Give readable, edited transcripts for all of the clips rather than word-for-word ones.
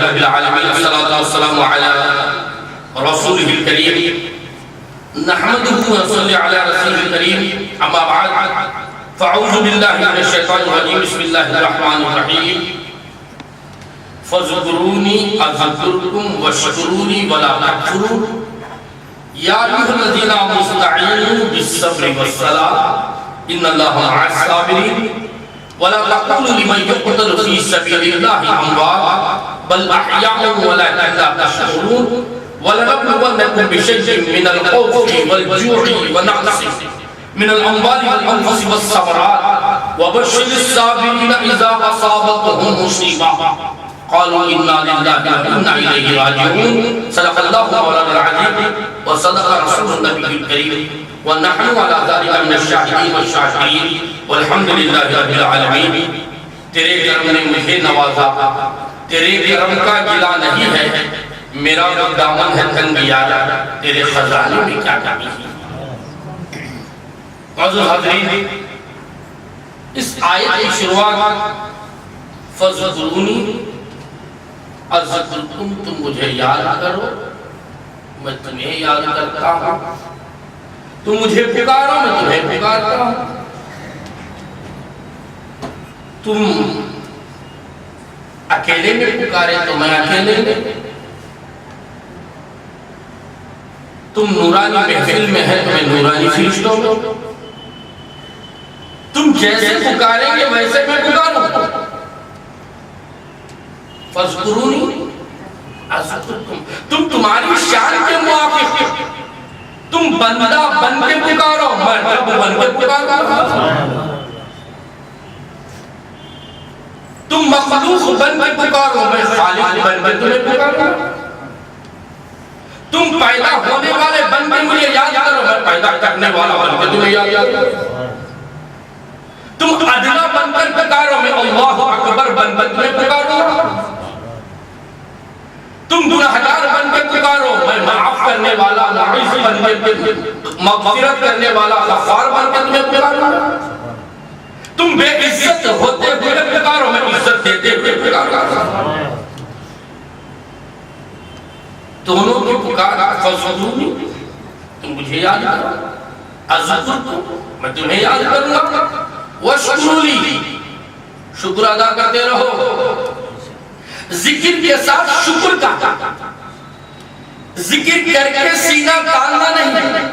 رب العالمين والصلاة والسلام على رسوله الكريم نحمده ونصلي على رسوله الكريم أما بعد فأعوذ بالله من الشيطان الرجيم بسم الله الرحمن الرحيم فاذكروني أذكركم واشكروا لي ولا تكفرون يا أيها الذين آمنوا استعينوا بالصبر والصلاة إن الله مع الصابرين ولا تقولوا لمن يقتل في سبيل الله أموات بل أحياء ولكن لا تشعرون ولنبلونكم بشيء من الخوف والجوع ونقص من الأموال والأنفس والثمرات وبشر الصابرين إذا أصابتهم مصيبة قالوا إنا لله وإنا إليه راجعون صدق الله مولانا العظيم وصدق رسول النبي الكريم ونحن على ذلك من الشاهدين والشاكرين والحمد لله رب العالمین۔ تیرے کرم نے مجھے نوازا، تیرے کرم کا گلا نہیں ہے، میرا دامن ہے تنگ یارا، تیرے خزانے میں کیا کمی ہے۔ معزز حضرین، اس آیت کی شروعات فَذْكُرُونِي اذکرکم، تم مجھے یاد کرو میں تمہیں یاد کرتا ہوں، تم مجھے پکارو میں تمہیں پکارتا ہوں، تم اکیلے میں پکارے تو میں اکیلے میں، تم نورانی محفل میں ہے تو میں نورانی فرشتوں میں، تم جیسے پکاریں گے ویسے میں پکاروں، فَذْكُرُونِي اذکرکم، تم تمہاری شان کے موافق تم بندہ بن کے پکارو میں رب بن کے پکارو، تم مخلوق بن کے پکارو میں خالق بن کے تمہیں پکارو، تم پیدا ہونے والے بن کے مجھے یاد کرو میں پیدا کرنے والا بن کے تمہیں یاد کرو، تم ادنا بن کر پکارو میں اللہ اکبر بن کے تمہیں پکارو، تم گناہگار بن کے پکارو میں معاف کرنے والا معیز بن کے مغفرت کرنے والا غفار بن کے تمہیں پکارو، تم بے عزت ہوتے ہوئے پکارو میں عزت دیتے ہوئے پکارو، دونوں کی پکار فَذْكُرُونِي، تم مجھے یاد کرو، اذکرکم میں تمہیں یاد کروں گا، واشکروا لی شکر ادا کرتے رہو، ذکر کے ساتھ شکر کا، ذکر کر کے سینہ تاننا نہیں،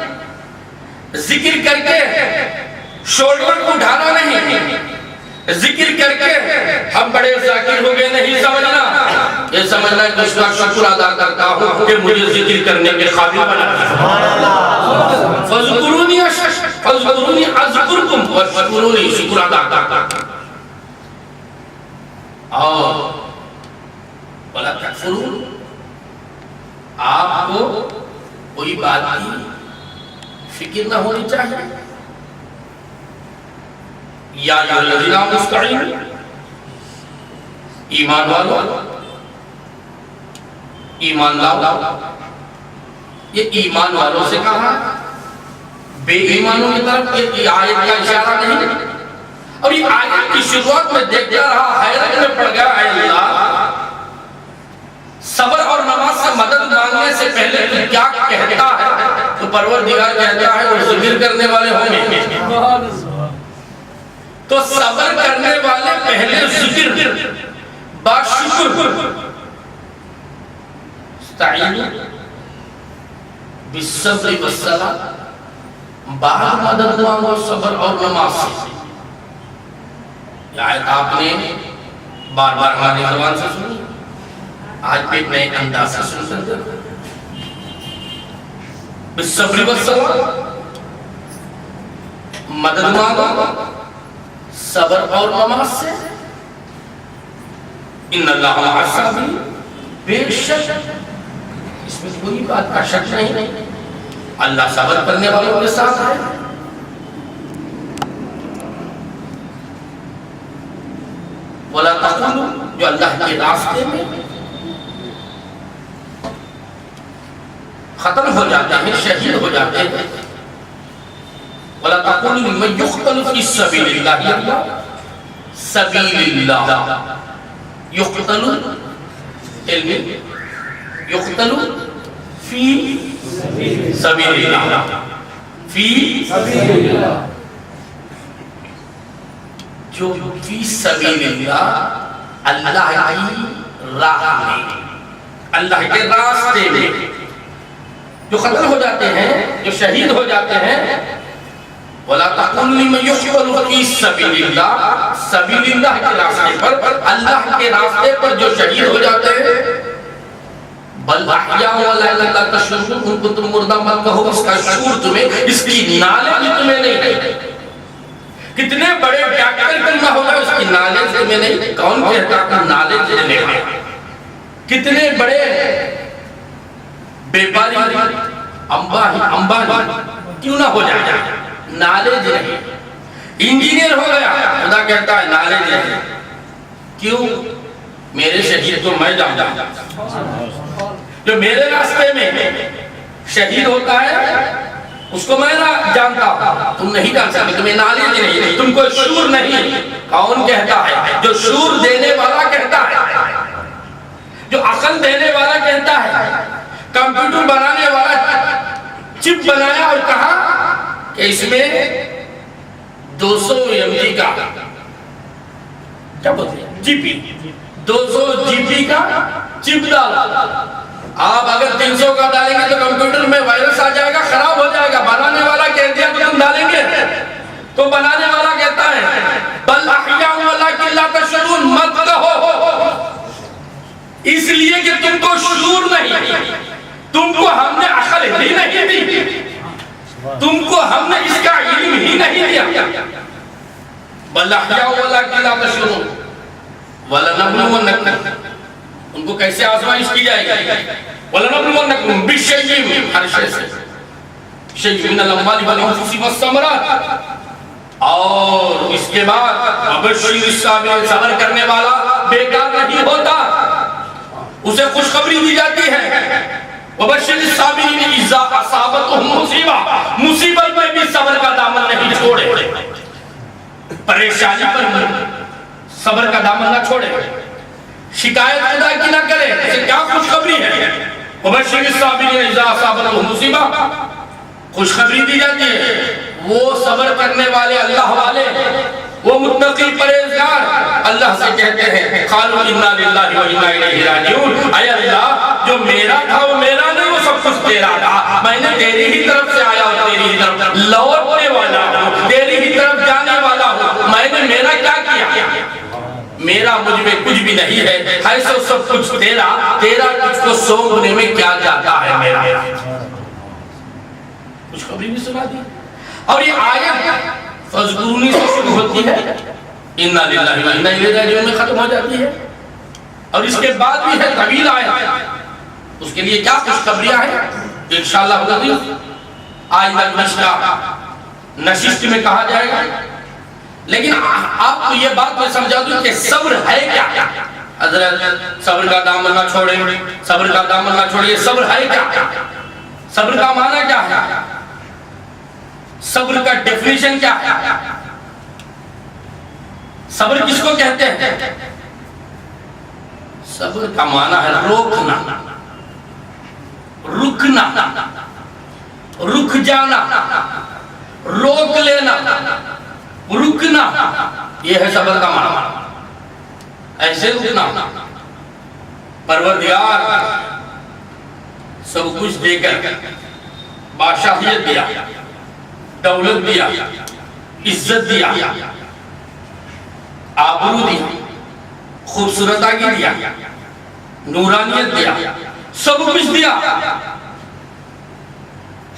ذکر کر کے شولڈر کو ڈھانا نہیں، ذکر کر کے ہم بڑے ذاکر ہو گئے نہیں سمجھنا، یہ سمجھنا ہے کہ اس کا شکر ادا کرتا ہوں کہ مجھے ذکر کرنے کے قابل بنا فَذْكُرُونِي اذکرکم واشکروا لی، شکر ادا کرتا اور وَلَا تَكْفُرُونَ، آپ کو کوئی بات کی فکر نہ ہونی چاہیے، یا ایھا الذین آمنوا استعینوا، ایمان والو ایمان لاؤ، یہ ایمان والوں سے کہا بے ایمانوں کی طرف یہ آیت کا اشارہ نہیں، اور یہ آیت کی شروعات میں دیکھتا رہا حیرت میں پڑ گیا، اے اللہ صبر اور نماز سے مدد مانگنے سے پہلے تو کیا کہتا ہے، تو پروردگار کہتا ہے وہ ذکر کرنے والے ہوں گے، تو صبر کرنے والے پہلے ذکر بعد شکر، استعینوا بالصبر والصلاۃ، بعد مدد مانگو صبر اور نماز سے۔ یہ آیت آپ نے بار بار ہماری زبان سے سنی، آج بھی ایک نئے انداز سے سن سکتے ہیں، بالصبر والصلاۃ، مدد مانگو صبر اور نماز سے، ان اللہ مع الصابرین، بے شک اس میں کوئی بات کا شک نہیں، اللہ صبر کرنے والوں کے ساتھ ہے۔ وَلَا تَقُولُوا، جو اللہ کے راستے میں ختم ہو جاتے ہیں، شہید ہو جاتے ہیں، وَلَا تَقُولُوا لِمَنْ يُقْتَلُ فِي سَبِيلِ اللَّهِ، سبیل اللہ، یقتل علم یقتل فی سبیل اللہ، فی سبیل اللہ، جو فی سبیل اللہ اللہ کی راہ میں، اللہ کے راستے میں جو قتل ہو جاتے ہیں، جو شہید ہو جاتے ہیں، وَلَا تَقُولُوا لِمَن يُقْتَلُ فِي سَبِيلِ اللَّهِ، سبیل اللہ کے راستے پر، اللہ کے راستے پر جو شہید ہو جاتے ہیں، بل احیاء وَلَٰكِن لَا تَشْعُرُونَ، ان کو تم مردہ مت کہو، اس کا شعور تمہیں، اس کی نالج تمہیں نہیں ہے۔ کتنے بڑے ڈاکٹر کلمہ ہوگا، اس کی نالج تمہیں نہیں، کون کہتا کہ نالج لینے ہے؟ کتنے بڑے بیپاری امبانی کیوں نہ ہو جائے، نالج نہیں۔ انجینئر ہو گیا، خدا کہتا ہے نالج نہیں، کیوں؟ میرے شہید کو میں جانتا ہوں، جو میرے راستے میں شہید ہوتا ہے اس کو میں جانتا ہوں، تم نہیں جان سکتے، تمہیں نالج نہیں، تم کو شعور نہیں۔ کون کہتا ہے؟ جو شعور دینے والا کہتا ہے، جو عقل دینے والا کہتا ہے۔ کمپیوٹر بنانے والا چپ بنایا اور کہا کہ اس میں 200 MB کا کیا بولتے ہیں جی پی، 200 GB کا چپ ڈالا۔ آپ اگر 300 کا ڈالیں گے تو کمپیوٹر میں وائرس آ جائے گا، خراب ہو جائے گا۔ بنانے والا کہہ دیا تو تم ڈالیں گے، تو بنانے والا کہتا ہے بل احیاء ولکن لا تشعرون، مت کہو، اس لیے کہ تم کو شعور نہیں، تم کو ہم نے عقل ہی نہیں دی، تم کو ہم نے اس کا علم ہی نہیں دیا۔ بل احیاء ولکن لا تشعرون وَلَنَبْلُوَنَّكُمْ، ان کو کیسے آزمائش کی جائے گی؟ وَلَنَبْلُوَنَّكُمْ بِالشَّيْءٍ، ہر شے سے، شَيْءٍ مِّنَ الْأَمْوَالِ وَالْأَنفُسِ وَالثَّمَرَاتِ، اور اس کے بعد وَبَشِّرِ الصَّابِرِينَ، صبر کرنے والا بیکار نہیں ہوتا، اسے خوشخبری دی جاتی ہے۔ وَبَشِّرِ الصَّابِرِينَ إِذَا أَصَابَتْهُمْ مُصِیبَۃٌ، مصیبت میں بھی صبر کا دامن نہیں چھوڑے، پریشانی پر صبر کا دامن نہ چھوڑے، شکایت خدا کی نہ کرے، اسے کیا خوشخبری ہے؟ وَبَشِّرِ الصَّابِرِينَ إِذَا أَصَابَتْهُمْ مُصِیبَۃٌ، خوشخبری دی جاتی ہے۔ وہ صبر کرنے والے، اللہ والے، وہ متقی پرہیزگار اللہ سے کہتے ہیں قالوا انا للہ و انا الیہ راجعون، اے اللہ جو میرا تھا وہ میرا نہیں، وہ سب کچھ تیرا تھا، میں نے تیری ہی طرف سے آیا اور تیری ہی طرف لوٹنے والا ہوں، تیری ہی طرف جانے والا ہوں، میں نے میرا کیا کیا؟ میرا مجھ میں کچھ بھی نہیں ہے، ہے سو سب کچھ تیرا، تیرا کچھ کو سونپنے میں کیا جاتا ہے میرا۔ کچھ خبری بھی سنا دی، اور یہ آیت فَاذْكُرُونِی سے شروع ہوتی ہے، اِنَّا لِلَّهِ وَإِنَّا إِلَيْهِ رَاجِعُونَ میں ختم ہو جاتی ہے، اور اس کے بعد بھی ہے طویل آیت، اس کے لیے کیا خوشخبریاں ہیں انشاءاللہ العزیز آئندہ نشست میں کہا جائے گا۔ لیکن آپ کو یہ بات میں سمجھا دوں کہ صبر ہے کیا؟ حضرت صبر کا دامن نہ چھوڑیں، صبر کا دامن نہ چھوڑیں، صبر ہے کیا؟ صبر کا معنی کیا ہے؟ صبر کا ڈیفینیشن کیا ہے؟ صبر کس کو کہتے ہیں؟ صبر کا معنی ہے روکنا، رکنا، رک جانا، روک لینا، رکنا، یہ ہے صبر کا معنی۔ ایسے رکنا، پروردگار سب کچھ دے کر بادشاہیت دیا، دولت دیا، عزت دیا، آبرو دیا، خوبصورتی دیا، نورانیت دیا، سب کچھ دیا،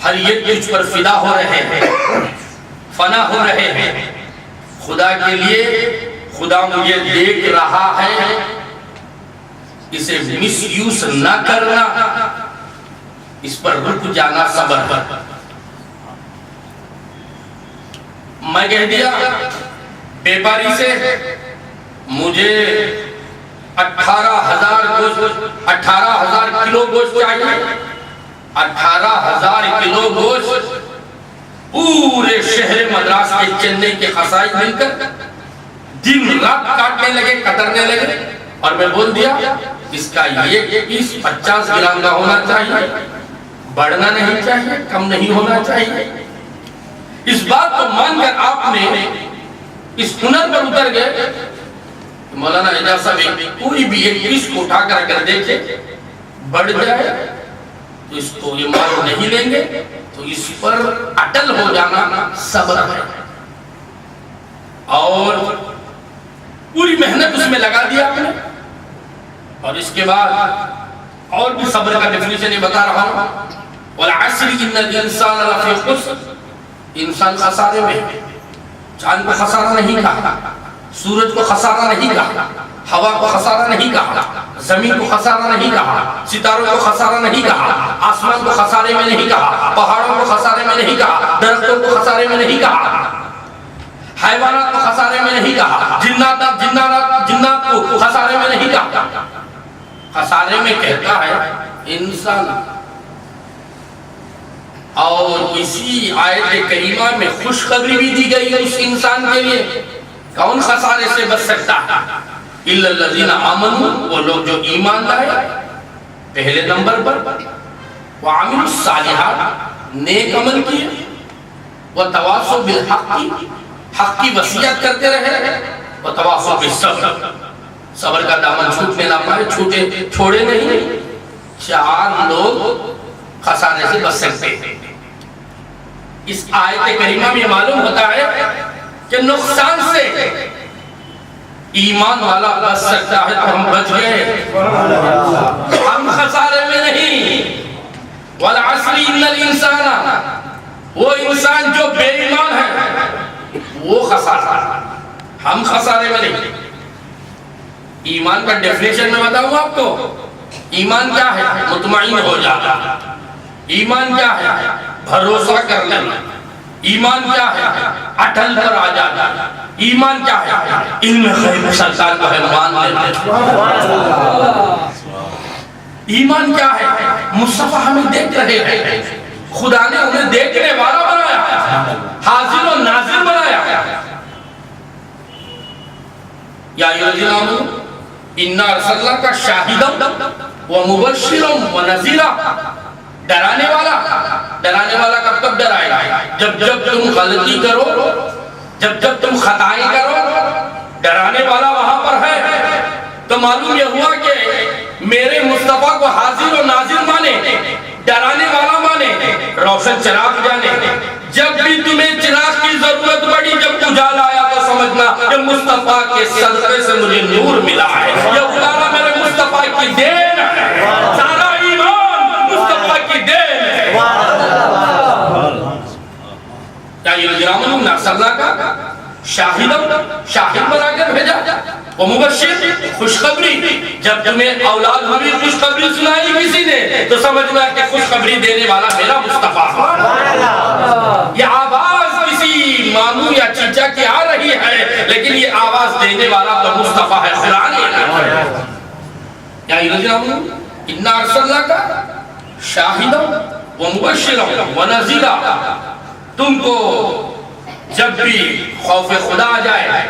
ہر ایک تجھ پر فدا ہو رہے ہیں، فنا ہو رہے ہیں، خدا کے لیے خدا مجھے دیکھ رہا ہے، اسے مس یوز نہ کرنا، اس پر رک جانا صبر پر۔ میں کہہ دیا بیپاری سے مجھے 18,000 کلو گوشت چاہیے، 18,000 کلو گوشت پورے شہر مدراس کے چنئی کے قصائی مل کر دن رات کاٹنے لگے، کترنے لگے، اور میں بول دیا اس کا یہ پیس 50 گرام کا ہونا چاہیے، بڑھنا نہیں چاہیے، کم نہیں ہونا چاہیے۔ اس بات کو مان کر آپ نے اس ہنر پر اتر گئے، مولانا اعجاز صاحب کوئی بھی ایک پیس کو اٹھا کر اگر دیکھے بڑھ جائے تو اس کو یہ مان نہیں لیں گے، تو اس پر اٹل ہو جانا صبر ہے، اور پوری محنت اس میں لگا دیا آپ نے۔ اور اس کے بعد اور بھی صبر کا ڈیفینیشن یہ بتا رہا ہوں، وَالْعَصْرِ إِنَّ الْإِنسَانَ لَفِي خُسْرٍ، انسان خسارے میں۔ چاند کو خسارہ نہیں کہا، سورج کو خسارہ نہیں کہا، ہوا کو خسارہ نہیں کہا، زمین کو خسارہ نہیں کہا، ستاروں کو خسارہ نہیں کہا، آسمان کو خسارے میں نہیں کہا، پہاڑوں کو خسارے میں نہیں کہا، درختوں کو خسارے میں نہیں کہا، حیوانات کو خسارے میں نہیں کہا، جنات کو خسارے میں نہیں کہا، خسارے میں کہتا ہے انسان۔ اور اسی آیت کریمہ میں خوشخبری بھی دی گئی ہے اس انسان کے لیے، کون خسارے سے بچ سکتا ہے؟ اِلَّا الَّذِينَ آمَنُوا، وہ لوگ جو ایمان لائے پہلے نمبر پر، وَعَمِلُوا الصَّالِحَاتِ، نیک عمل کیے، وَتَوَاصَوْا بِالْحَقِّ، حق کی وصیت کرتے رہے، وَتَوَاصَوْا بِالصَّبْرِ، صبر کا دامن چھوٹنے نہ پائے، چھوڑے نہیں۔ 4 لوگ خسارے سے بچ سکتے ہیں۔ اس آیت کریمہ میں معلوم ہوتا ہے کہ نقصان سے ایمان والا بچ سکتا ہے، تو ہم بچ گئے، ہم خسارے میں نہیں۔ وَالْعَصْرِ إِنَّ الْإِنسَانَ، وہ انسان جو بے ایمان ہے وہ خسارہ، ہم خسارے میں نہیں۔ ایمان کا ڈیفینیشن میں بتاؤں آپ کو، ایمان کیا ہے؟ مطمئن ہو جاتا۔ ایمان کیا ہے؟ بھروسہ کر لینا۔ ایمان کیا ہے؟ اٹل پر آ جاتا۔ ایمان کیا ہے؟ علم غیب سرکار کو ہے مان لینا۔ ایمان کیا ہے؟ مصطفیٰ ہمیں دیکھ رہے ہیں، خدا نے ہمیں دیکھنے والا بنایا، حاضر و ناظر بنایا۔ یا ایھا الذین آمنوا انا ارسلناک شاہدا ومبشرا ونذیرا، ڈرانے والا کب تک ڈرائے گا؟ جب تم غلطی کرو، جب تم خطائیں کرو، ڈرانے والا وہاں پر ہے۔ تو معلوم یہ ہوا کہ میرے مصطفیٰ کو حاضر و ناظر مانے، ڈرانے والا مانے، روشن چراغ جانے۔ جب بھی تمہیں چراغ کی ضرورت پڑی، جب اجالا آیا تو سمجھنا کہ مصطفیٰ کے صدقے سے مجھے نور ملا ہے، یہ اجالا میرے مصطفیٰ کی دین ہے، سارا ایمان مصطفیٰ کی دین ہے۔ کیا یہ جرامن نرسلہ کا شاہد بنا کر بھیجا، وہ مبشر خوشخبری، جب تمہیں اولاد ہوئی خوشخبری سنائی کسی نے تو سمجھنا کہ خوشخبری دینے والا میرا مصطفیٰ۔ یہ آواز کسی ماموں یا چچا کی آ رہی ہے، لیکن یہ آواز دینے والا تو مصطفیٰ ہے، قرآن ہے۔ یا ایھا انا ارسلناک شاہدا ومبشرا ونذیرا، تم کو جب بھی خوف خدا آ جائے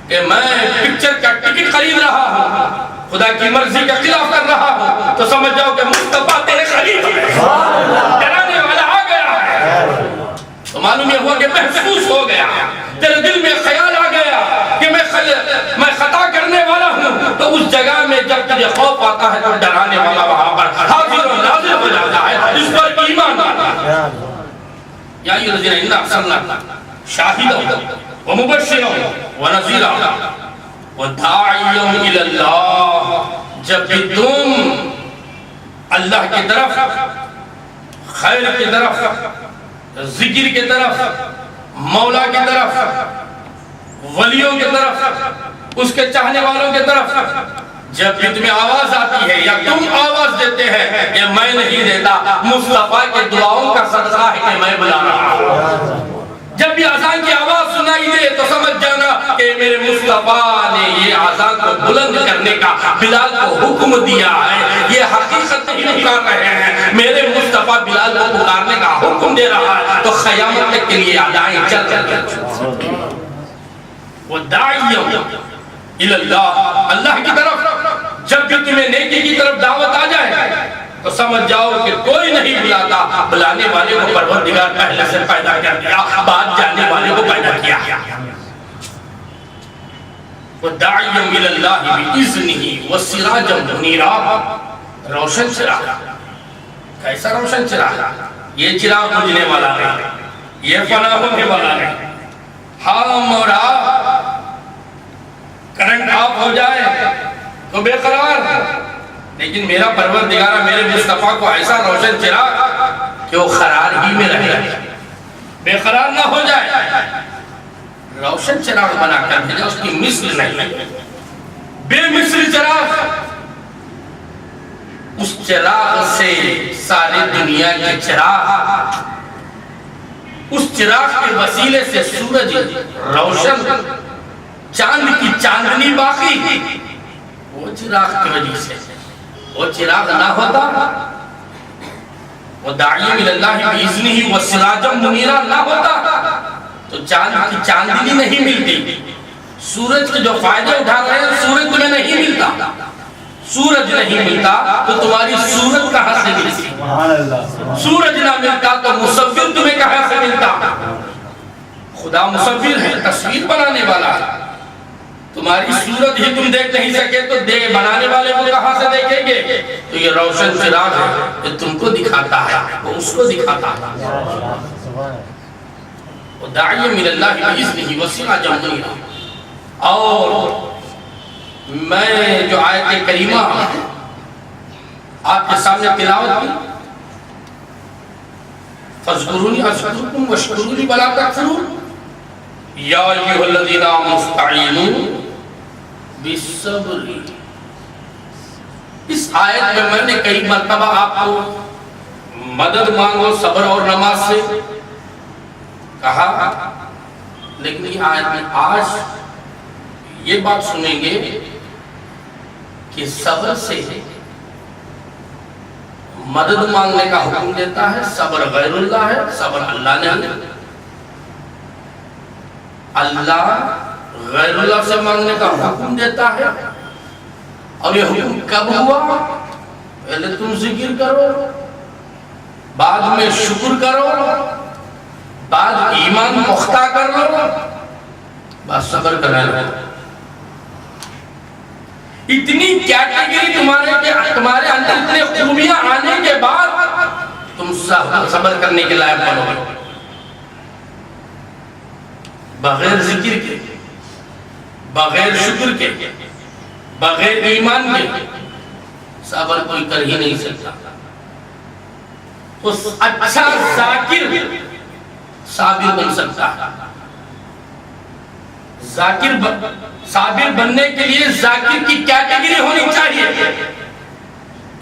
کہ میں پکچر کا ٹکٹ خرید رہا ہوں، خدا کی مرضی کا خلاف کر رہا ہوں، تو سمجھ جاؤ کہ مصطفیٰ تیرے قریب ہے، ڈرانے والا آ گیا ہے۔ تو معلوم یہ ہوا کہ محسوس ہو گیا، تیرے دل میں خیال آ گیا کہ میں خطا کرنے والا ہوں، تو اس جگہ میں جب تجھے خوف آتا ہے تو ڈرانے والا وہاں پر حاضر و ناظر ہو جاتا ہے، اس پر ایمان آتا ہے۔ یا ایھا الذین انا ارسلناک شاہدا ومبشرا ونذیرا وداعیا الی اللہ، جب بھی تم اللہ کی طرف، خیر کی طرف، ذکر کی طرف، مولا کی طرف، ولیوں کی طرف، اس کے چاہنے والوں کی طرف جب بھی تمہیں آواز آتی ہے یا تم آواز دیتے ہیں کہ میں نہیں دیتا، مصطفیٰ کے دعاؤں کا صدقہ ہے کہ میں بلا رہا ہوں۔ جب بھی اذان کی آواز سنائی دے تو سمجھ جانا کہ میرے مصطفیٰ نے یہ اذان کو بلند کرنے کا بلال کو حکم دیا ہے، یہ حقیقت نہیں پکار رہے ہیں، میرے مصطفیٰ بلال کو پکارنے کا حکم دے رہا ہے، تو قیامت تک کے لیے ادائیں چل چل۔ وہ داعی الی اللہ، اللہ کی طرف جب بھی تمہیں نیکی کی طرف دعوت آ جائے تو سمجھ جاؤ کہ کوئی نہیں بلاتا، بلانے والے کو پروردگار پہلے سے پیدا کر دیا، بعد جانے والے کو پیدا کیا۔ وَدَاعِيًا إِلَى اللَّهِ بِإِذْنِهِ وَسِرَاجًا مُنِيرًا، روشن چراغ۔ کیسا روشن چراغ؟ یہ چراغ بجھنے والا نہیں، یہ فنا ہونے والا نہیں۔ ہم اور آپ کرنٹ آف ہو جائے تو بے قرار، لیکن میرا پروردگارہ میرے مصطفیٰ کو ایسا روشن چراغ کہ وہ قرار ہی میں رہے، بے قرار نہ ہو جائے، روشن چراغ بنا کر بھیجا، اس کی مثل نہیں، بے مثل چراغ۔ اس چراغ سے ساری دنیا کے چراغ، اس چراغ کے وسیلے سے سورج روشن، چاند کی چاندنی باقی، وہ چراغ کی وجہ سے۔ وہ چراغ نہ ہوتا، وہ داعی اللہ بِإِذْنِهِ وَسِرَاجًا مُنِيرًا نہ ہوتا تو چاند کی چاندنی نہیں ملتی۔ سورج کے جو فائدے اٹھا رہے ہیں، سورج تمہیں نہیں ملتا، سورج نہیں ملتا تو تمہاری صورت کہاں سے ملتی؟ سورج نہ ملتا تو مصور تمہیں کہاں سے ملتا؟ خدا مصور ہے، تصویر بنانے والا ہے، تمہاری صورت ہی تم دیکھ نہیں سکے تو بنانے والے کو کہاں سے دیکھیں گے؟ تو یہ روشن چراغ ہے جو تم کو دکھاتا ہے، وہ اس کو دکھاتا ہے۔ وَدَاعِيًا إِلَى اللَّهِ بِإِذْنِهِ وَسِرَاجًا مُنِيرًا۔ اور میں جو آیت کریمہ آپ کے سامنے تلاوت کی، فَاذْكُرُونِي أَذْكُرْكُمْ وَاشْكُرُوا لِي وَلَا تَكْفُرُونِ، یا ایھا الذین آمنوا اسْتَعِینُوا بِالصَّبْرِ۔ اس آیت میں میں نے کئی مرتبہ آپ کو مدد مانگو صبر اور نماز سے کہا، لیکن یہ آیت میں آج یہ بات سنیں گے کہ صبر سے مدد مانگنے کا حکم دیتا ہے۔ صبر غیر اللہ ہے، صبر اللہ نے دیا۔ اللہ غیر اللہ سے مانگنے کا حکم دیتا ہے، اور یہ حکم کب ہوا؟ پہلے تم ذکر کرو، بعد میں شکر کرو، بعد ایمان پختہ کر لو، بعد صبر کرنے لگو۔ اتنی کیٹیگری تمہارے اندر اتنے خوبیاں آنے کے بعد تم صبر کرنے کے لائق بنو گے۔ بغیر ذکر کے، بغیر شکر کے، بغیر ایمان کے صبر کوئی کر ہی نہیں سکتا۔ تو اچھا ذاکر صابر بن سکتا ہے۔ صابر بننے کے لیے ذاکر کی کیٹیگری ہونی چاہیے۔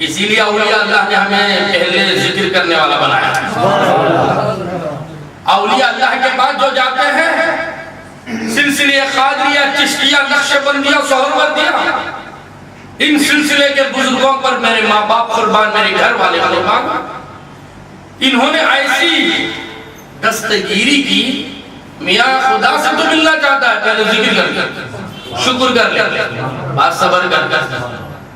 اسی لیے اولیاء اللہ نے ہمیں پہلے ذکر کرنے والا بنایا ہے۔ اولیاء اللہ کے بعد جو جاتے ہیں سلسلے قادریہ، چشتیہ، نقشبندیہ، سہروردیہ، ان سلسلے کے بزرگوں پر میرے ماں باپ قربان، میرے گھر والے قربان، انہوں نے ایسی دستگیری کی، میاں خدا سے تو ملنا چاہتا ہے، پہلے ذکر کر کے، شکر کر لے، بعد صبر کر کے۔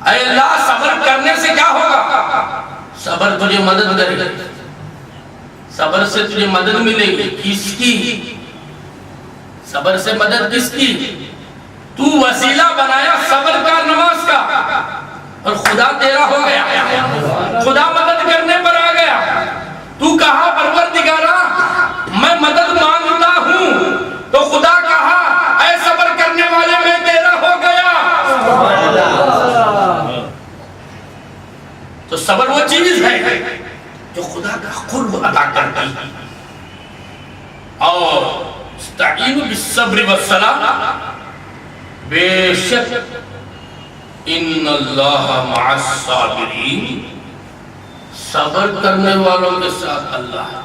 اے اللہ، صبر کرنے سے کیا ہوگا؟ صبر تجھے مدد کرے گا، صبر سے تجھے مدد ملے گی۔ کس کی؟ صبر سے مدد کس کی؟ تو وسیلہ بنایا صبر کا، نماز کا، اور خدا تیرا ہو گیا، خدا مدد کرنے پر آ گیا۔ تو کہا پروردگارہ میں مدد مانگتا ہوں، تو خدا کہا اے صبر کرنے والے میں تیرا ہو گیا۔ تو صبر وہ چیز ہے جو خدا کا قرب عطا کرتی ہے۔ اور استعینوا بالصبر والصلاۃ، بے شک ان اللہ مع الصابرین، صبر کرنے والوں کے ساتھ اللہ ہے۔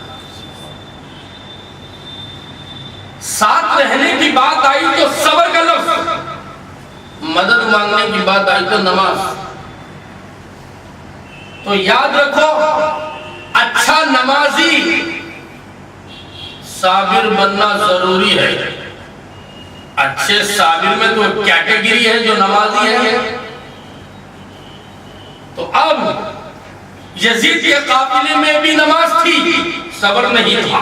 ساتھ رہنے کی بات آئی تو صبر کا لفظ، مدد مانگنے کی بات آئی تو نماز۔ تو یاد رکھو، اچھا نمازی صابر بننا ضروری ہے۔ اچھے صابر میں تو کیٹیگری ہے جو نمازی ہے، تو اب یزید کے قافلے میں بھی نماز تھی، صبر نہیں تھا.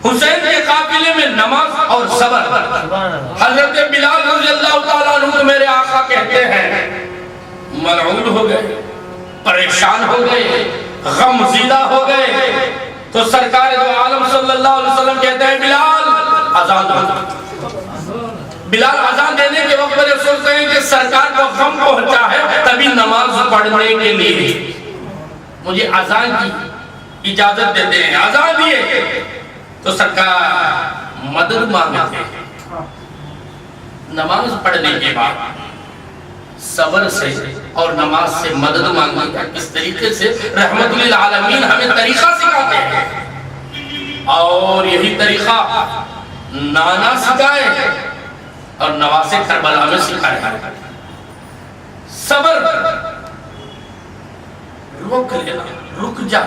حسین کے قافلے میں نماز اور صبر. حضرت بلال رضی اللہ تعالیٰ عنہ میرے آقا کہتے ہیں ملعون ہو گئے، پریشان ہو گئے، غم زدہ ہو گئے. تو سرکار دو عالم صلی اللہ علیہ وسلم کہتے ہیں بلال اذان دو. بلال اذان دینے کے وقت میں سوچتے ہیں کہ سرکار کو غم پہنچا ہے، تبھی نماز پڑھنے کے لیے مجھے اذان کی اجازت دیتے ہیں. اذان دیے تو سرکار مدد مانگتے ہیں. نماز پڑھنے کے بعد صبر سے اور نماز سے مدد مانگنے کا کس طریقے سے رحمت للعالمین ہمیں طریقہ سکھاتے ہیں. اور یہی طریقہ نانا سکھائے اور نواز کربلا میں سکھایا. صبر، روک لینا، رک جا،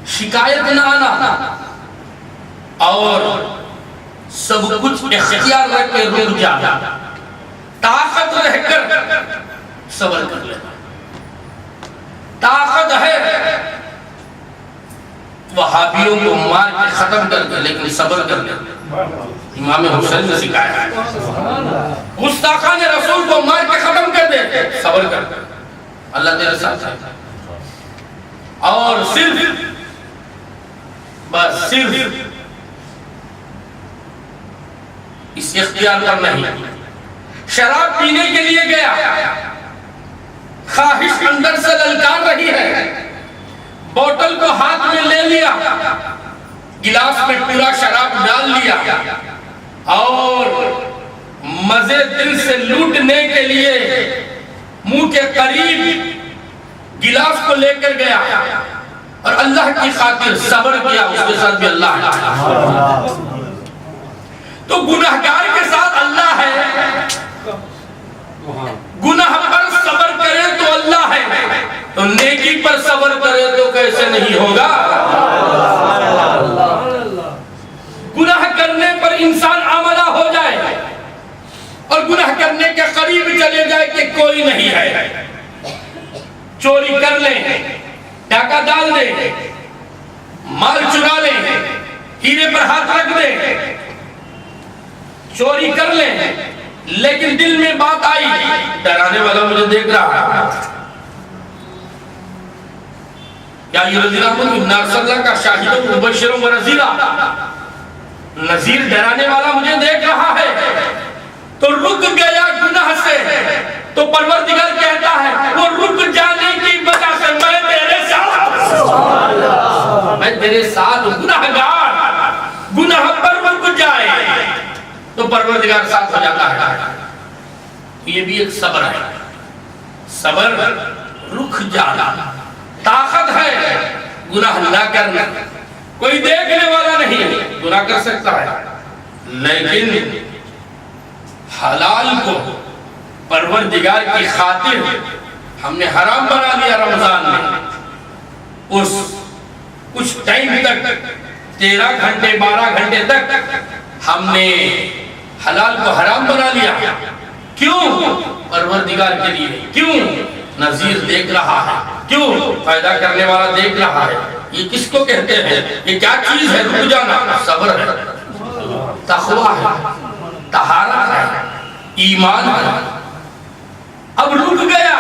شکایت نہ آنا، اور سب کچھ اختیار رکھ کے رک جا، طاقت رہ کر صبر کر لینا. طاقت ہے وہابیوں کو مار کے ختم کر کے، لیکن صبر کر لینا. امام حسین نے سکھایا ہے گستاخان رسول کو مار کے ختم کر دے، صبر کر، اللہ تیرے ساتھ ہے. اور صرف اس اختیار پر نہیں، شراب پینے کے لیے گیا، خواہش اندر سے للکار رہی ہے، بوتل کو ہاتھ میں لے لیا، گلاس میں پورا شراب ڈال لیا، اور مزے دل سے لوٹنے کے لیے منہ کے قریب گلاس کو لے کر گیا اور اللہ کی خاطر صبر کیا. اس کے ساتھ بھی اللہ ہے. تو گناہگار کے ساتھ اللہ ہے، گناہ پر صبر کرے تو اللہ ہے، تو نیکی پر صبر کرے تو کیسے نہیں ہوگا. گناہ کرنے پر انسان آمدہ ہو جائے اور گناہ کرنے کے قریب چلے جائے کہ کوئی نہیں ہے، چوری کر لیں، ڈاکہ ڈال دیں، مال چرا لیں، ہیرے پر ہاتھ رکھ دیں، چوری کر لیں، لیکن دل میں بات آئی ڈرانے والا مجھے دیکھ رہا ہے، یا یہ رضی اللہ عنہ ابن ارسلہ کا شاہد و مبشر و نذیرہ، نذیر ڈرانے والا مجھے دیکھ رہا ہے. تو رک گیا گناہ سے، تو پروردگار کہتا ہے وہ رک جانے کی وجہ سے میں تیرے ساتھ گناہگار گناہ پر رک جائے تو پروردگار ساتھ ہو جاتا ہے. یہ بھی ایک صبر ہے. صبر، رک جانا، طاقت ہے گناہ نہ کرنا. کوئی دیکھنے والا نہیں گناہ کر سکتا ہے، لیکن حلال کو پروردگار کی خاطر ہم نے حرام بنا لیا. رمضان میں اس کچھ ٹائم تک 13 گھنٹے 12 گھنٹے تک ہم نے حلال کو حرام بنا لیا. کیوں؟ پروردگار کے لیے. کیوں؟ نذیر دیکھ رہا ہے. کیوں؟ فائدہ کرنے والا دیکھ رہا ہے. یہ کس کو کہتے ہیں؟ یہ کیا چیز ہے؟ رک جانا. صبر ہے، تقویٰ ہے، طہارت ہے، ایمان ہے. اب رک گیا،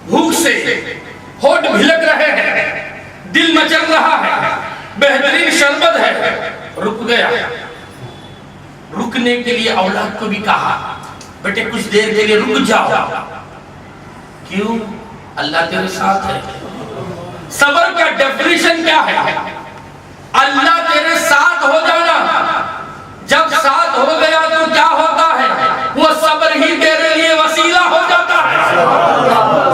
بھوک سے ہونٹ بھلک رہے ہیں، دل مچل رہا ہے، بہترین شربت ہے، رک گیا. رکنے کے لیے اولاد کو بھی کہا بیٹے کچھ دیر کے لیے رک جاؤ. کیوں؟ اللہ تیرے ساتھ ہے. صبر کا ڈیفینیشن کیا ہے؟ اللہ تیرے ساتھ ہو جانا. جب ساتھ ہو گیا تو کیا ہوتا ہے؟ وہ صبر ہی تیرے لیے وسیلہ ہو جاتا ہے.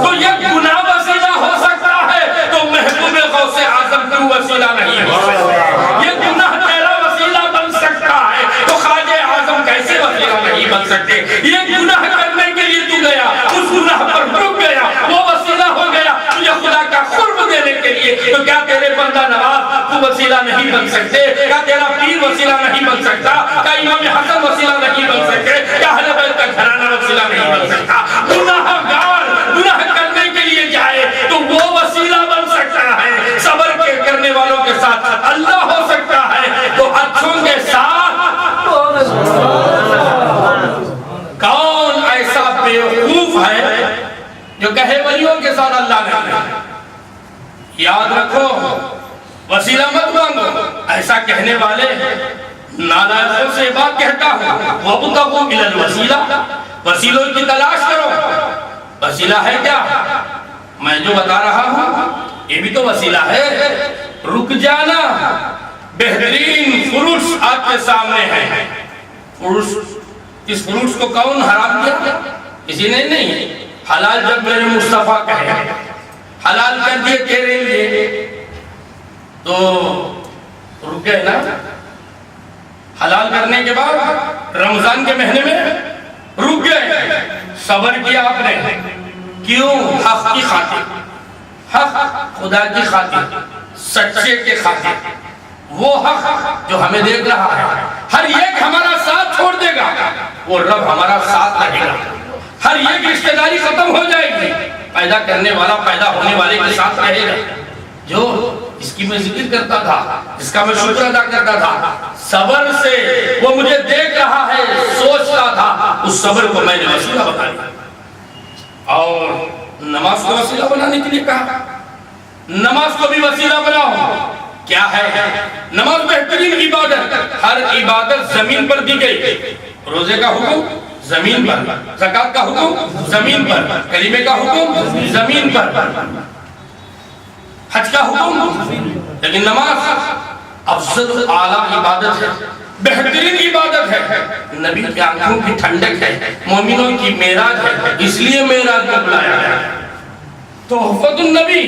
تو یہ گناہ وسیلہ ہو سکتا ہے تو محبوب غوث اعظم کیوں وسیلہ نہیں ہو سکتا؟ یہ گناہ تیرا وسیلہ بن سکتا ہے تو خواجہ اعظم کیسے وسیلہ نہیں بن سکتے؟ یہ گناہ کرنے کے لیے تو گیا، اس گناہ پر رک گیا، وہ وسیلہ ہو گیا تجھے خدا کا قرب دینے کے لیے. تو کیا تیرے بندہ نواز تو وسیلہ نہیں بن سکتے؟ کیا تیرا پیر وسیلہ نہیں بن سکتا؟ کیا امام حسن وسیلہ نہیں بن سکتے؟ کیا اہل بیت کا گھرانہ وسیلہ نہیں بن سکتا؟ گناہ یاد رکھو وسیلہ مت مانگو. ایسا کہنے والے نالائقوں سے بات کہتا ہوں وَابْتَغُوا إِلَى الْوَسِيلَةِ, وسیلوں کی تلاش کرو. وسیلہ ہے کیا؟ میں جو بتا رہا ہوں یہ بھی تو وسیلہ ہے. رک جانا. بہترین فروش آپ کے سامنے ہے. فروش, اس فروش کو کون حرام کیا؟ کسی نے نہیں. حلال جب میرے مصطفیٰ کہے حلال کر دیے تیرے لیے تو رکے نا. حلال کرنے کے بعد رمضان کے مہینے میں رک گئے, صبر کیا آپ نے. کیوں؟ حق کی خاطر, حق خدا کی خاطر, سچے کے خاطر. وہ حق جو ہمیں دیکھ رہا ہے, ہر ایک ہمارا ساتھ چھوڑ دے گا, وہ رب ہمارا ساتھ رہے گا. ہر ایک رشتہ داری ختم ہو جائے گی, پیدا کرنے والا پیدا ہونے والے کے ساتھ رہے گا. جو اس کی میں ذکر کرتا تھا, اس کا میں شکر ادا کرتا تھا, صبر سے وہ مجھے دیکھ رہا ہے, سوچتا تھا, اس صبر کو میں نے وسیلہ بنا دیا. اور نماز کو وسیلہ بنانے کے لیے کہا, نماز کو بھی وسیلہ بناؤ. کیا ہے نماز؟ بہترین عبادت. ہر عبادت زمین پر دی گئی. روزے کا حکم زمین پر, زکات کا حکم زمین پر, کلمے کا حکم زمین پر, حج کا حکم. لیکن نماز افضل اعلیٰ عبادت ہے, بہترین عبادت ہے. نبی کی آنکھوں کی ٹھنڈک ہے, مومنوں کی معراج ہے, اس لیے معراج میں بلایا گیا. تحفۃ النبی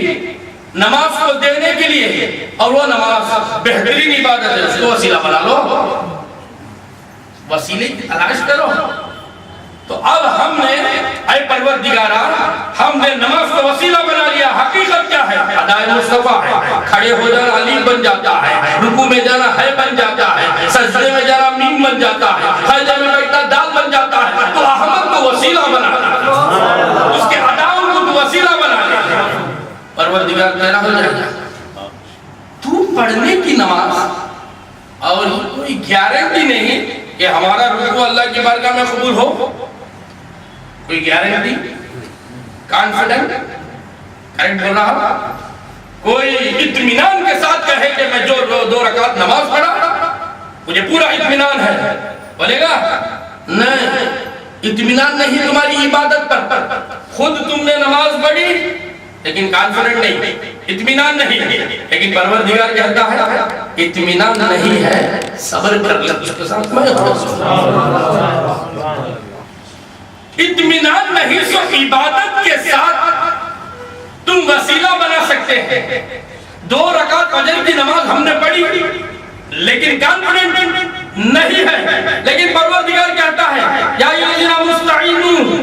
نماز کو دینے کے لیے, اور وہ نماز بہترین عبادت ہے. اس کو وسیلہ بنا لو, وسیلے کی تلاش کرو. تو اب ہم نے اے پروردگارا, ہم نے نماز کو وسیلہ بنا لیا. حقیقت کیا ہے؟ ادائے مصطفیٰ ہے. کھڑے ہو جانا علیم بن جاتا ہے, رکوع میں جانا ہے بن جاتا ہے, سجدے میں جانا میم بن جاتا ہے, سجدے میں بیٹھنا دال بن جاتا ہے. تو احمد کو وسیلہ بنا لیا, اس کے اداؤں کو وسیلہ بنا لیا. پروردگار کہہ رہا ہو جائے گا تو پڑھنے کی نماز, اور کوئی گارنٹی نہیں کہ ہمارا رکوع اللہ کی بارگاہ میں قبول ہو. کوئی گارنٹی, کانفیڈنٹ, کریکٹ بول رہا ہوں, کوئی اطمینان کے ساتھ کہے کہ میں جو 2 رکعت نماز پڑھا مجھے پورا اطمینان ہے, بولے گا؟ نہیں, اطمینان نہیں تمہاری عبادت پر. خود تم نے نماز پڑھی لیکن کانفیڈنٹ نہیں, اطمینان نہیں. لیکن پروردگار کہتا ہے اطمینان نہیں ہے, صبر کر لے. اس کے ساتھ میں اطمینان نہیں, سو عبادت کے ساتھ تم وسیلہ بنا سکتے ہیں. 2 رکعت فجر کی نماز ہم نے پڑھی لیکن کانفیڈنٹ نہیں ہے. لیکن پروردگار کہتا ہے یا ایھا مستعینوا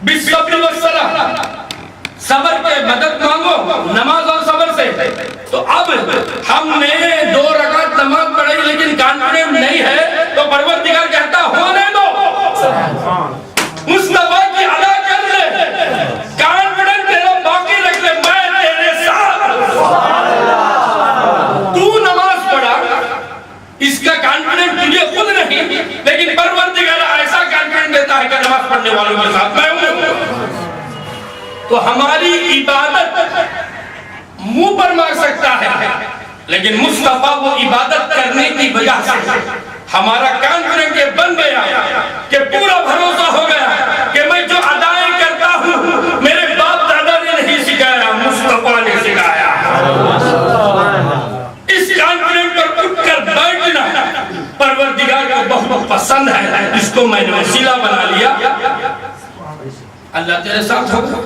بالصبر والصلاۃ, صبر کے مدد مانگو نماز اور صبر سے. تو اب ہم نے 2 رکعت نماز پڑھی لیکن کانفیڈنٹ نہیں ہے, تو پروردگار کہتا ہونے دو, مصطفیٰ کی ادا کر لے, کانفیڈنٹ تیرا باقی رکھ لے, میں تیرے ساتھ. تو نماز پڑھا, اس کا کانفیڈنٹ تجھے خود نہیں, لیکن پروردگار ایسا کانفیڈنٹ دیتا ہے کہ نماز پڑھنے والوں کے ساتھ میں ہوں. تو ہماری عبادت منہ پر مار سکتا ہے, لیکن مصطفیٰ وہ عبادت کرنے کی وجہ سے ہمارا کانفیڈنٹ یہ بن گیا کہ پورا بھروسہ ہو گیا کہ میں جو ادائیں کرتا ہوں میرے باپ دادا نے نہیں سکھایا, مصطفیٰ نے سکھایا. اس کانفیڈنٹ پر اٹھ کر بیٹھنا پروردگار کو بہت پسند ہے, اس کو میں نے وسیلہ بنا لیا. اللہ تیرے ساتھ ہوگا.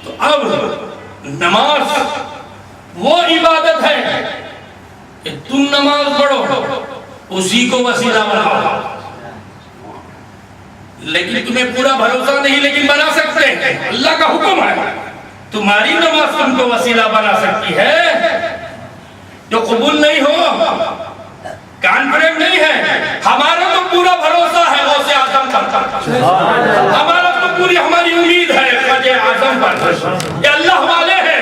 تو اب نماز وہ عبادت ہے کہ تم نماز پڑھو, اسی کو وسیلہ بناؤ. لیکن تمہیں پورا بھروسہ نہیں, لیکن بنا سکتے ہیں. اللہ کا حکم ہے, تمہاری نماز تم کو وسیلہ بنا سکتی ہے. جو قبول نہیں ہو, کانفیڈنٹ نہیں ہے, ہمارا تو پورا بھروسہ ہے غوث اعظم پر, ہمارا تو پوری ہماری امید ہے خواجہ اعظم پر, یہ اللہ والے ہیں.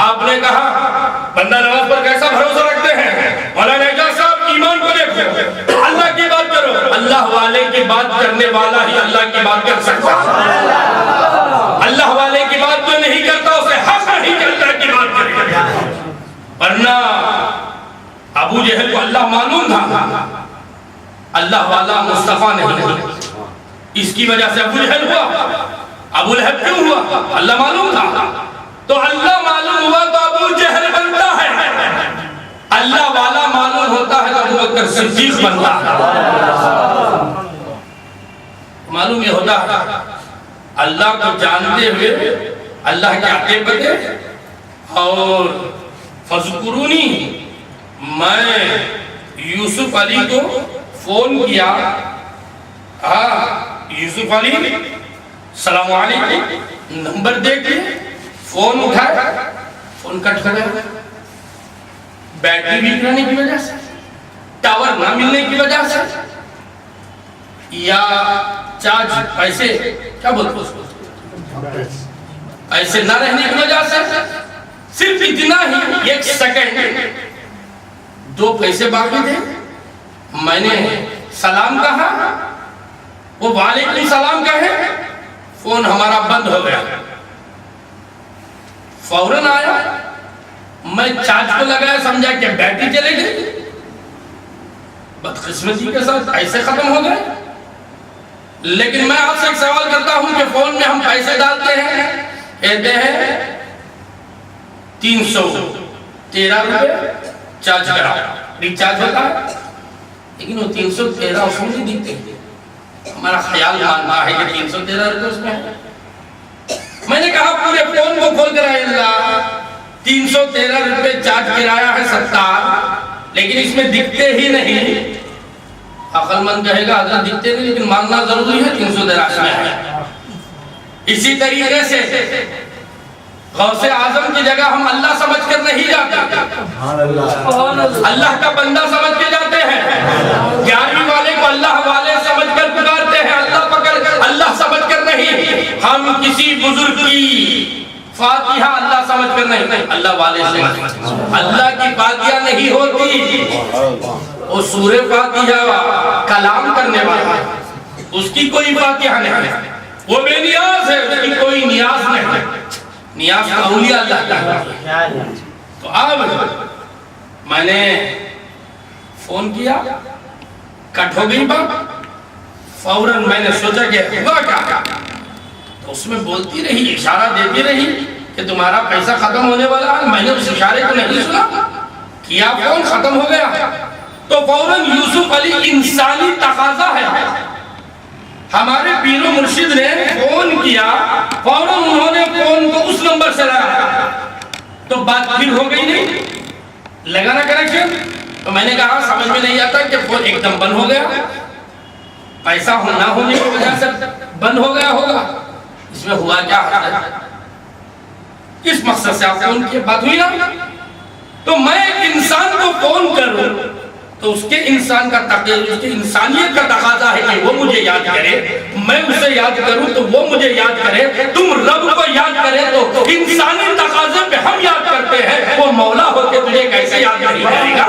آپ نے کہا بندہ نماز پر کیسا بھروسہ رکھتے ہیں؟ مولانا اعجاز صاحب ایمان کو دیکھو, اللہ کی بات کرو. اللہ والے کی بات کرنے والا ہی اللہ کی بات کر سکتا. اللہ والے کی بات جو نہیں کرتا اسے حق نہیں کرتا ابو جہل کو اللہ معلوم تھا اللہ والا مصطفیٰ نہیں، اس کی وجہ سے ابو جہل ہوا۔ ابو لہب کیوں ہوا؟ اللہ معلوم تھا، تو اللہ معلوم ہوا تو ابو جہل بنتا ہے، اللہ والا معلوم ہوتا ہے تو ابو بکر صدیق بنتا ہے۔ معلوم یہ ہوتا ہے اللہ کو جانتے ہوئے اللہ کے آتے بتے، اور فذکرونی، میں یوسف علی کو فون کیا، یوسف علی السلام علیکم، نمبر دے کے فون اٹھایا، فون کٹ ہو گیا، بیٹری ویک رہنے کی وجہ سے، ٹاور نہ ملنے کی وجہ سے، یا چارج پیسے کیا بولتے اس کو، ایسے نہ رہنے کی وجہ سے، صرف اتنا ہی 1 سیکنڈ 2 پیسے باقی تھے، میں نے سلام کہا، وہ وعلیکم السلام کہے، فون ہمارا بند ہو گیا، فوراً آیا، میں چارج کو لگایا، سمجھا کہ بیٹری چلے گئی، بدقسمتی کے ساتھ ایسے ختم ہو گئے۔ لیکن میں آپ سے ایک سوال کرتا ہوں کہ فون میں ہم پیسے ڈالتے ہیں، کہتے ہیں 313 روپے چارج کرا، ریچارج ہوتا ہے، لیکن وہ 313 اس میں نہیں دکھتے، ہمارا خیال مانتا ہے کہ 313 روپے اس میں ہے۔ میں نے کہا پورے فون کو کھول کر اللہ 313 روپے چارج کرایا ہے 70، لیکن اس میں دکھتے ہی نہیں۔ عقل مند کہے گا حضرت دکھتے نہیں، لیکن ماننا ضروری ہے 313 اس میں ہے۔ اسی طریقے سے غوث اعظم کی جگہ ہم اللہ سمجھ کر نہیں جاتے، اللہ کا بندہ سمجھ کے جاتے ہیں، 11ویں والے کو اللہ والے سمجھ کر پکارتے ہیں، اللہ پکڑ اللہ سمجھ کر نہیں۔ ہم کسی بزرگ کی فاتحہ اللہ سمجھ کر نہیں، اللہ والے سے، اللہ کی فاتحہ نہیں ہوتی، وہ سورہ فاتحہ کلام کرنے والا، اس کی کوئی فاتحہ نہیں ہے، وہ بے نیاز ہے، اس کی کوئی نیاز نہیں، نیاز اولیاء اللہ کا۔ تو اب میں نے فون کیا، کٹ ہو گئی بات، فوراً میں نے سوچا کہ ہوا کیا، تو اس میں بولتی رہی، اشارہ دیتی رہی کہ تمہارا پیسہ ختم ہونے والا ہے۔ میں نے اس اشارے کو نہیں سنا، کیا فون ختم ہو گیا، تو فوراً یوسف علی انسانی تقاضا ہے، ہمارے پیر و مرشد نے فون کیا، فوراً انہوں نے فون کو اس نمبر سے لگایا، تو بات پھر ہو گئی نہیں، لگانا کنیکشن۔ تو میں نے کہا سمجھ میں نہیں آتا کہ فون ایک دم بند ہو گیا، پیسہ نہ ہونے کی وجہ سے بند ہو گیا ہوگا، اس میں ہوا کیا ہے، کس مقصد سے آپ فون کی بات ہوئی نا۔ تو میں ایک انسان کو فون کروں تو اس کے انسان کا تقاضا، اس کے انسانیت کا تقاضا ہے کہ وہ مجھے یاد کرے، میں اسے یاد کروں تو وہ مجھے یاد کرے، تم رب کو یاد کرے تو انسانی تقاضے پہ ہم یاد کرتے ہیں، وہ مولا ہو کے تجھے کیسے یاد نہیں کرے گا،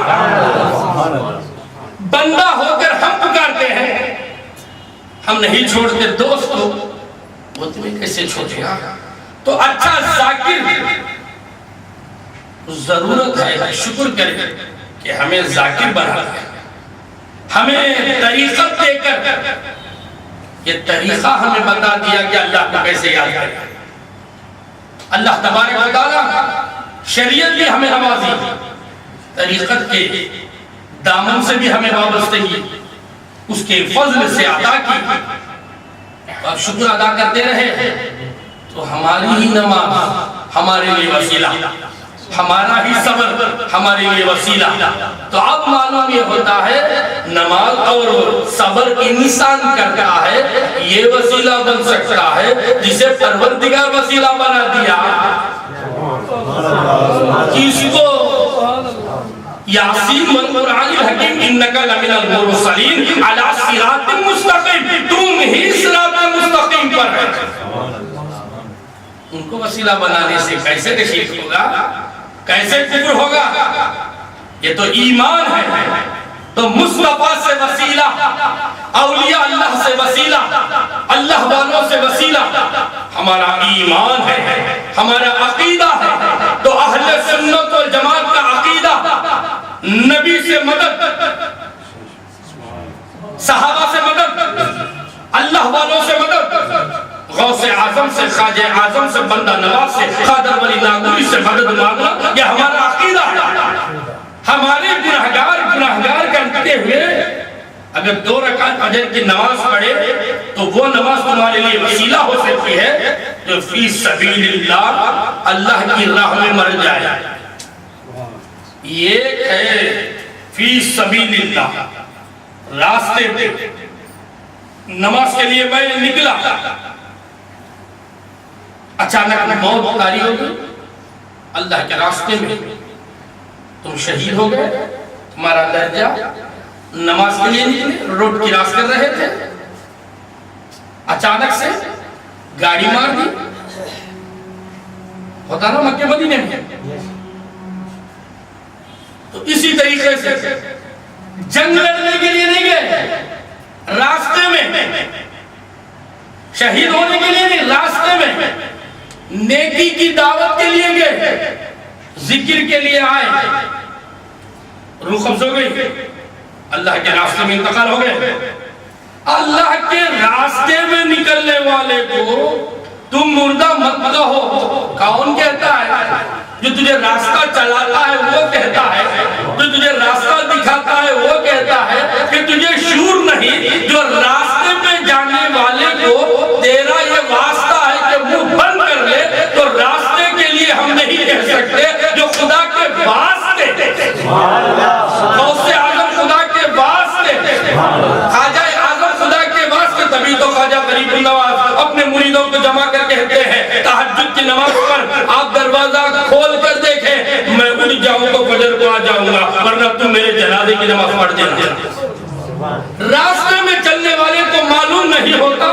بندہ ہو کر ہم پکارتے ہیں، ہم نہیں چھوڑتے دوست کو، وہ تمہیں کیسے چھوڑے گا۔ تو اچھا ذاکر ضرورت ہے، شکر کرے کہ ہمیں ذاکر بنا ہے، ہمیں طریقت دے کر یہ طریقہ ہمیں بتا دیا کہ اللہ کو کیسے یاد کرے۔ اللہ تبارک و تعالی شریعت بھی ہمیں نوازی، طریقت کے دامن سے بھی ہمیں وابستگی اس کے فضل سے عطا کی، اور شکر ادا کرتے رہے تو ہماری ہی نماز ہمارے لیے وسیلہ، ہمارا ہی صبر ہمارے لیے وسیلہ۔ تو اب معلوم یہ ہوتا ہے نماز اور صبر انسان کرتا ہے، یہ وسیلہ بن سکتا ہے جسے پروردگار وسیلہ بنا دیا، کس کو یاسین والقرآن الحکیم انکا لمن المرسلین علی صراط مستقیم، تم ہی صراط مستقیم پر ہے۔ ان کو وسیلہ بنانے سے کیسے تشریف ہوگا، کیسے کفر ہوگا؟ یہ تو ایمان ہے، تو مصطفیٰ سے وسیلہ، اولیاء اللہ سے وسیلہ، اللہ والوں سے وسیلہ ہمارا ایمان ہے، ہمارا عقیدہ ہے۔ تو اہل سنت والجماعت کا عقیدہ نبی سے مدد، صحابہ سے مدد، اللہ والوں سے مدد، غوث اعظم سے، خواجہ اعظم سے، بندہ نواز سے، قادر ولی ناگوری سے مدد مانگنا، یہ ہمارا عقیدہ ہے۔ ہمارے گناہگار کرتے ہوئے اگر 2 رکعت فجر کی نماز پڑھے تو وہ نماز تمہارے لیے وسیلہ ہو سکتی ہے جو فی سبیل اللہ، اللہ کی راہ میں مر جائے۔ یہ ہے فی سبیل اللہ، راستے پہ نماز کے لیے میں نکلا، اچانک موت طاری ہو گئی اللہ کے راستے میں، تم شہید ہو گئے، تمہارا درجہ، نماز کے لیے نکلے، روڈ کراس کر رہے تھے، اچانک سے گاڑی مار دی، ہوتا نا مکہ مدینے میں۔ تو اسی طریقے سے جنگ لڑنے کے لیے نہیں گئے، راستے میں شہید ہونے کے لیے نہیں، راستے میں نیکی کی دعوت کے لیے گئے، ذکر کے لیے آئے، روح قبض ہو گئی، اللہ کے راستے میں انتقال ہو گئے۔ اللہ کے راستے میں نکلنے والے کو تم مردہ مت کہو۔ کون کہتا ہے؟ جو تجھے راستہ چلاتا ہے وہ کہتا ہے، جو تجھے راستہ دکھاتا ہے وہ کہتا ہے کہ تجھے شعور نہیں، جو راستے پہ جانے والے کو تیرا یہ واسطہ ہے کہ منہ بند کر لے، تو راستے کے لیے ہم نہیں کہہ سکتے، جو خدا کے واسطے، غوث اعظم خدا کے واسطے، خواجہ اعظم خدا کے واسطے، تبھی تو خواجہ غریب نواز اپنے مریدوں کو جمع کر کہتے ہیں تہجد کی نماز پر آپ دروازہ کھول کر دیکھیں، میں اٹھ جاؤں تو فجر کو آ جاؤں گا، ورنہ تم میرے جنازے کی نماز پڑھ دینا۔ راستے میں چلنے والے کو معلوم نہیں ہوتا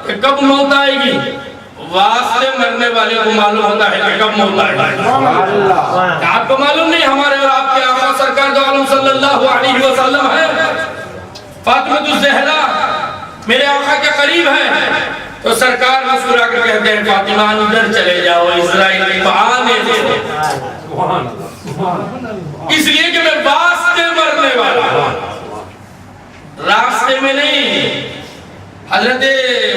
کہ کب موت آئے گی، واسطے مرنے والے کو معلوم ہوتا ہے کہ کب موت آئے گی۔ آپ کو معلوم نہیں، ہمارے اور آپ کے آقا سرکار دو عالم صلی اللہ علیہ وسلم ہے، فاطمہ الزہرا میرے آقا کے قریب ہے، تو سرکار مسکرا کر کہتے ہیں فاطمہ اندر چلے جاؤ، اسرائیل کو آنے دو، اس لیے کہ میں واسطے مرنے والا ہوں، راستے میں نہیں۔ حضرت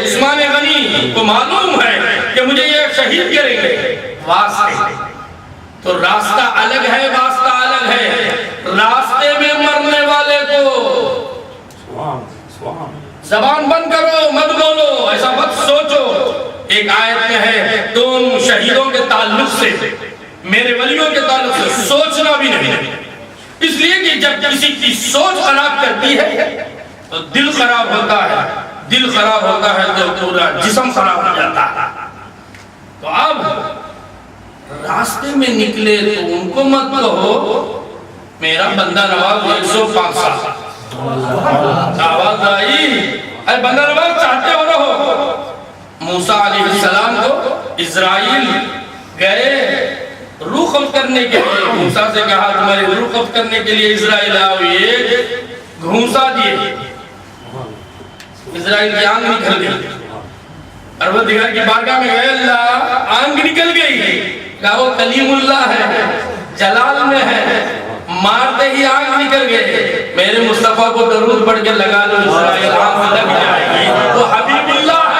عثمان غنی کو معلوم ہے کہ مجھے یہ شہید کریں گے، واسطے، تو راستہ الگ ہے، واسطہ الگ ہے۔ راستے میں مرنے والے کو زبان بند کرو، مت بولو، ایسا مت سوچو۔ ایک آیت میں ہے تم شہیدوں کے تعلق سے، میرے ولیوں کے تعلق سے سوچنا بھی نہیں، اس لیے کہ جب کسی کی سوچ خراب کرتی ہے تو دل خراب ہوتا ہے، دل خراب ہوتا ہے تو پورا جسم خراب ہو جاتا ہے۔ تو اب راستے میں نکلے تو ان کو مت کہو میرا بندہ نواز 105 سال، آواز آئی، اے بندہ نواز چاہتے ہو رہو۔ موسیٰ علیہ السلام کو اسرائیل گئے روح قبض کرنے کے لیے، موسیٰ سے کہا تمہاری روح قبض کرنے کے لیے اسرائیل آؤ، یہ گھونسا دیے، اسرائیل کی آنکھ نکل گئی، پروردگار کی بارگاہ میں گئے، اللہ آنکھ نکل گئی، کہا وہ کلیم اللہ ہے، جلال میں ہے، مارتے ہی آنکھ نکل گئے، میرے مصطفیٰ کو درود پڑھ کے لگا لو، اسرائیل آنکھ لگ جائے گی، وہ حبیب اللہ ہے۔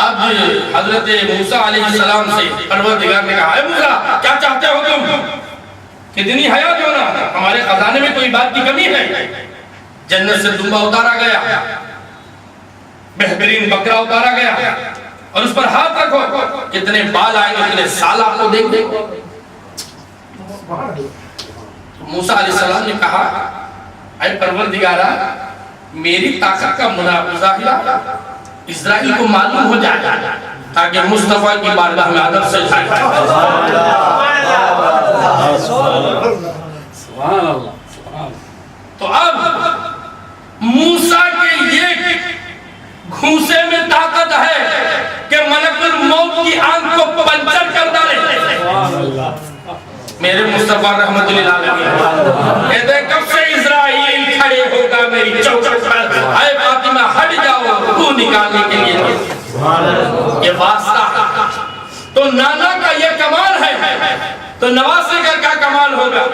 اب حضرت موسیٰ علیہ السلام سے پروردگار نے کہا، اے موسیٰ کیا چاہتے ہو تم؟ کتنی حیات ہونا، ہمارے خزانے میں کوئی بات کی کمی ہے؟ جنت سے دمبا اتارا گیا، بہترین بکرا اتارا گیا، اور اس پر ہاتھ رکھو، کتنے بال آئیں گے، کتنے سال آپ کو دیکھ دے۔ موسیٰ علیہ السلام نے کہا، اے پروردگارہ میری طاقت کا مظاہرہ اسرائیل کو معلوم ہو جائے تاکہ مصطفیٰ کی بارگاہ میں ادب سے جائے۔ تو اب موسیٰ کے یہ گھونسے میں طاقت ہے کہ ملک الموت کی آنکھ کو پنچر کر ڈالے۔ میرے مصطفیٰ رحمت اللہ علیہ کہتے ہیں کب سے اسرائیل کھڑے ہوگا میری چوکھٹ پر، اے فاطمہ ہٹ جاؤ، تو نکالنے کے لیے یہ واسطہ۔ تو نانا کا یہ کمال ہے تو نواسے کا کیا کمال ہوگا؟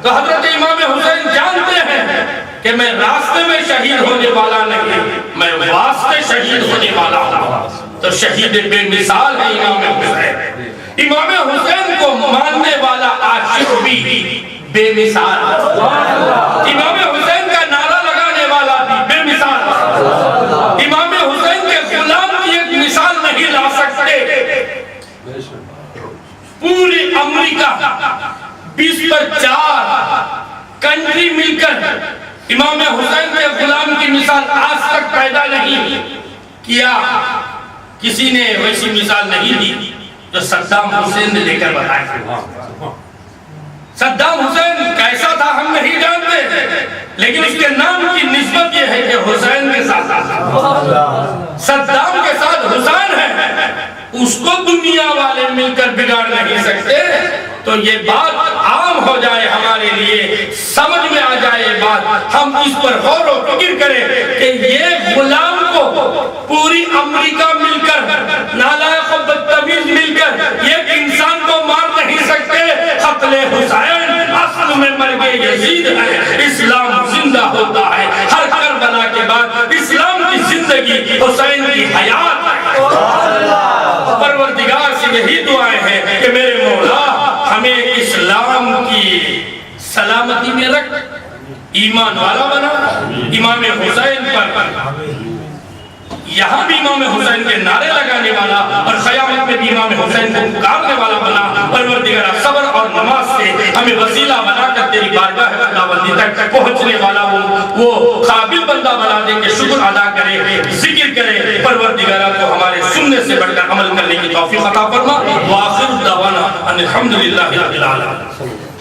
تو حضرت امام حسین جانتے ہیں کہ میں راستے میں شہید ہونے والا نہیں، میں واسطے شہید ہونے والا ہوں۔ تو شہید بے مثال ہے امام حسین۔ امام حسین کو ماننے والا عاشق بھی بے مثال، امام حسین کا نعرہ لگانے والا بھی بے مثال، امام حسین کے غلام کی ایک مثال نہیں لا سکتے۔ پوری امریکہ 20 پر 4 کنٹری مل کر امام حسین کے غلام کی مثال آج تک پیدا نہیں کیا، کسی نے ویسی مثال نہیں دی جو صدام حسین نے لے کر بتایا۔ صدام حسین کیسا تھا ہم نہیں جانتے، لیکن اس کے نام کی نسبت یہ ہے کہ حسین کے ساتھ صدام کے ساتھ حسین ہے، اس کو دنیا والے مل کر بگاڑ نہیں سکتے۔ تو یہ بات عام ہو جائے، ہمارے لیے سمجھ میں آ جائے بات، ہم اس پر غور و فکر کریں کہ یہ غلام کو پوری امریکہ مل کر، نالائق و بدتمیز مل کر ایک انسان کو مار نہیں سکتے۔ قتل حسین اصل میں مرگ یزید ہے، اسلام زندہ ہوتا ہے ہر کربلا کے بعد، اسلام کی زندگی حسین کی حیات ہے۔ پروردگار سے یہی دعائیں ہیں کہ میرے مولا ہمیں اسلام کی سلامتی میں رکھ، ایمان والا بنا۔ امام حسین پر یہاں بھی امام حسین کے نعرے لگانے والا اور قیامت میں بھی امام حسین کو پکارنے والا بنا۔ پروردگار صبر اور نماز سے ہمیں وسیلہ بنا کر تیری بارگاہ خداوندی تک پہنچنے والا وہ قابل بندہ بنا دے کہ شکر ادا کرے، ذکر کرے۔ پروردگار کو ہمارے سننے سے بڑھ کر عمل کرنے کی توفیق عطا فرما۔ وآخر دعوانا ان الحمدللہ رب العالمین۔